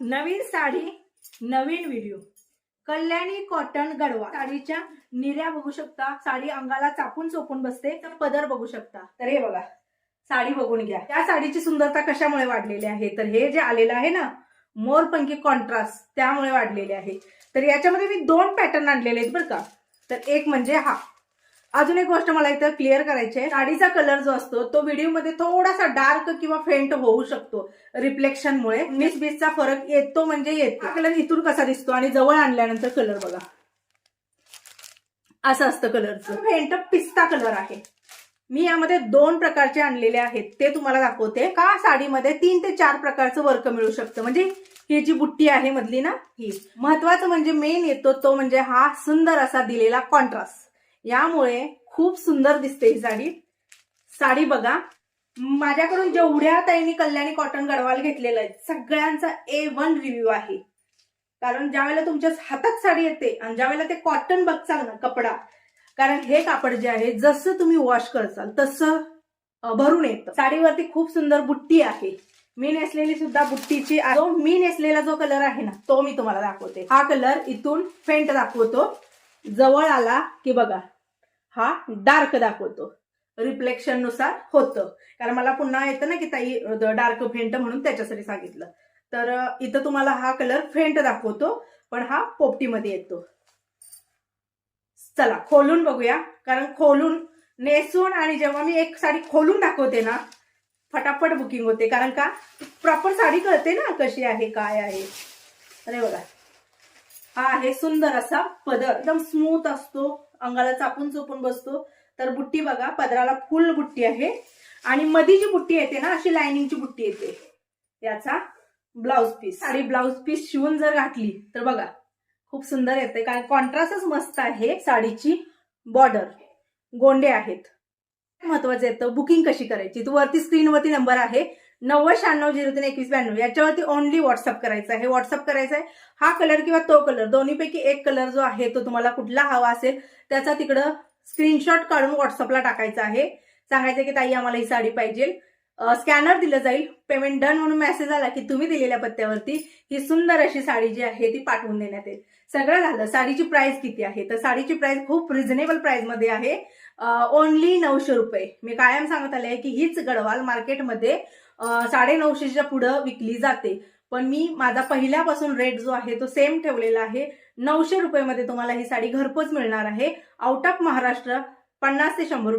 नवीन साडी, नवीन video. Kalyani cotton Gadwal साडीच्या निर्या बघू शकता. साडी अंगाला चापून चोपून बसते. तर पदर बघू शकता. तर हे बघा, साडी बघून घ्या. या साडीची सुंदरता कशामुळे वाढलेली आहे, तर हे जे आलेलं आहे ना मोरपंखी कॉन्ट्रास्ट, त्यामुळे वाढलेले आहे. तर याच्यामध्ये मी 2 पॅटर्न आणलेले आहेत बरं का. तर एक म्हणजे हा. अजून एक गोष्ट मला इथं क्लिअर करायची आहे. साडीचा कलर जो असतो तो व्हिडिओमध्ये थोडासा डार्क किंवा फेंट होऊ शकतो रिफ्लेक्शनमुळे. 19-20चा फरक येतो म्हणजे येतो. कलर इथून कसा दिसतो आणि जवळ आणल्यानंतर कलर बघा असं असतं. कलरचं फेंट पिस्ता कलर आहे. मी यामध्ये 2 प्रकारचे आणलेले आहेत, ते तुम्हाला दाखवते. का साडीमध्ये 3 ते 4 प्रकारचं वर्क मिळू शकतं. म्हणजे ही जी बुट्टी आहे मधली ना, ही महत्वाचं म्हणजे मेन येतो तो म्हणजे हा सुंदर असा दिलेला कॉन्ट्रास्ट. यामुळे खूप सुंदर दिसते ही साडी. साडी बघा, माझ्याकडून जेवढ्या ताईंनी कल्याणी कॉटन गडवाल घेतलेला आहे सगळ्यांचा A1 रिव्ह्यू आहे. कारण ज्यावेळेला तुमच्या हातात साडी येते आणि ज्यावेळेला ते कॉटन बघचाल ना कपडा, कारण हे कापड जे आहे जसं तुम्ही वॉश करसाल तसं भरून येतं. साडीवरती खूप सुंदर बुट्टी आहे. मी नेसलेली सुद्धा बुट्टीची. जो मी नेसलेला जो कलर आहे ना तो मी तुम्हाला दाखवते. हा कलर इथून फेंट दाखवतो, जवळ आला की बघा हा डार्क दाखवतो. रिफ्लेक्शन नुसार होतं. कारण मला पुन्हा येतं ना की ताई डार्क फेंट, म्हणून त्याच्यासाठी सांगितलं. तर इथं तुम्हाला हा कलर फेंट दाखवतो, पण हा पोपटीमध्ये येतो. चला खोलून बघूया. कारण खोलून नेसून आणि जेव्हा मी एक साडी खोलून दाखवते ना फटाफट बुकिंग होते. कारण का प्रॉपर साडी कळते ना कशी आहे काय आहे. अरे बघा, हा आहे सुंदर असा पदर. एकदम स्मूथ असतो, अंगाला चापून चोपून बसतो. तर बुट्टी बघा, पदराला फुल बुट्टी आहे. आणि मधी जी बुट्टी येते ना अशी लाइनिंगची बुट्टी येते. याचा blouse piece, sari blouse piece शिवून जर घातली तर बघा खूप सुंदर येते. कारण कॉन्ट्रास्टच मस्त आहे. साडीची बॉर्डर गोंडे आहेत. महत्वाचं येतं बुकिंग कशी करायची. तू वरती स्क्रीनवरती नंबर आहे 9096032192. याच्यावरती ओनली व्हॉट्सअप करायचं आहे. व्हॉट्सअप करायचं आहे. हा कलर किंवा तो कलर दोन्हीपैकी एक कलर जो आहे तो तुम्हाला कुठला हवा असेल त्याचा तिकडं स्क्रीनशॉट काढून व्हॉट्सअपला टाकायचा आहे. सांगायचं की ताई आम्हाला ही साडी पाहिजे. स्कॅनर दिलं जाईल. पेमेंट डन म्हणून मेसेज आला की तुम्ही दिलेल्या पत्त्यावरती ही सुंदर अशी साडी जी आहे ती पाठवून देण्यात येईल. सगळं झालं. साडीची प्राइस किती आहे, तर साडीची प्राइस खूप रिझनेबल प्राइस मध्ये आहे. ओनली 900 रुपये. मी कायम सांगत आले आहे की हीच गडवाल मार्केटमध्ये 950च्या पुढे विकली जाते. पण मी माझा पहिल्यापासून रेट जो आहे तो सेम ठेवलेला आहे. 900 रुपये मध्ये तुम्हाला ही साडी घरपोच मिळणार आहे. आउट ऑफ महाराष्ट्र 50 ते 100 रुपये